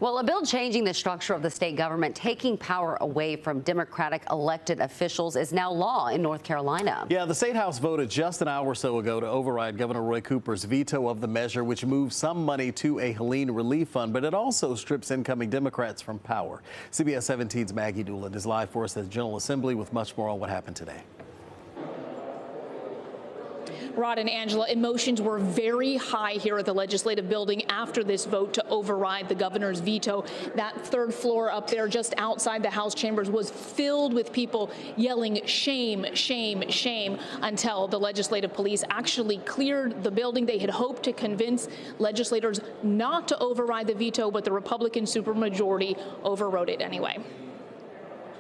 Well, a bill changing the structure of the state government, taking power away from Democratic elected officials, is now law in North Carolina. Yeah, the State House voted just an hour or so ago to override Governor Roy Cooper's veto of the measure, which moves some money to a Helene relief fund, but it also strips incoming Democrats from power. CBS 17's Maggie Newland is live for us at the General Assembly with much more on what happened today. Rod and Angela, emotions were very high here at the legislative building after this vote to override the governor's veto. That third floor up there just outside the House chambers was filled with people yelling shame, shame, shame until the legislative police actually cleared the building. They had hoped to convince legislators not to override the veto, but the Republican supermajority overrode it anyway.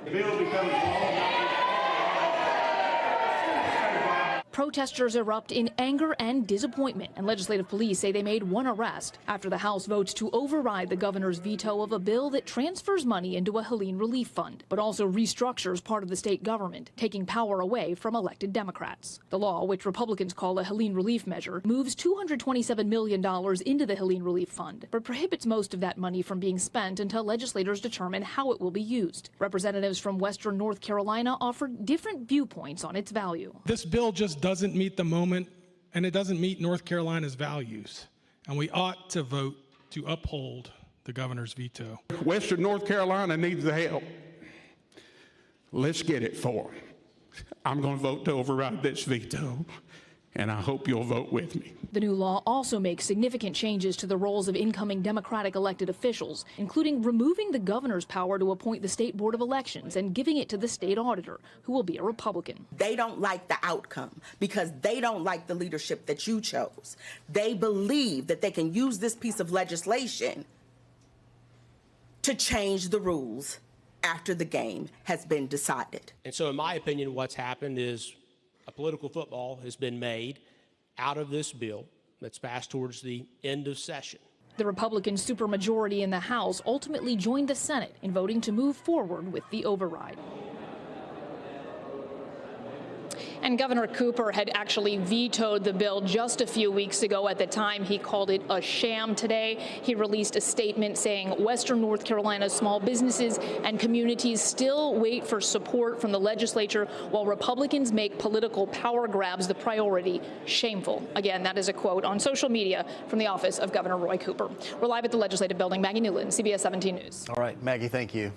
The bill becomes law. Protesters erupt in anger and disappointment, and legislative police say they made one arrest after the House votes to override the governor's veto of a bill that transfers money into a Helene relief fund, but also restructures part of the state government, taking power away from elected Democrats. The law, which Republicans call a Helene relief measure, moves $227 million into the Helene relief fund, but prohibits most of that money from being spent until legislators determine how it will be used. Representatives from Western North Carolina offered different viewpoints on its value. This bill just doesn't meet the moment, and it doesn't meet North Carolina's values, and we ought to vote to uphold the governor's veto. Western North Carolina needs the help. Let's get it for them. I'm going to vote to override this veto, and I hope you'll vote with me. The new law also makes significant changes to the roles of incoming Democratic elected officials, including removing the governor's power to appoint the state board of elections and giving it to the state auditor, who will be a Republican. They don't like the outcome because they don't like the leadership that you chose. They believe that they can use this piece of legislation to change the rules after the game has been decided. And so in my opinion, what's happened is a political football has been made out of this bill that's passed towards the end of session. The Republican supermajority in the House ultimately joined the Senate in voting to move forward with the override. And Governor Cooper had actually vetoed the bill just a few weeks ago. At the time, he called it a sham. Today, he released a statement saying Western North Carolina's small businesses and communities still wait for support from the legislature while Republicans make political power grabs the priority. Shameful. Again, that is a quote on social media from the office of Governor Roy Cooper. We're live at the legislative building. Maggie Newland, CBS 17 News. All right, Maggie, thank you.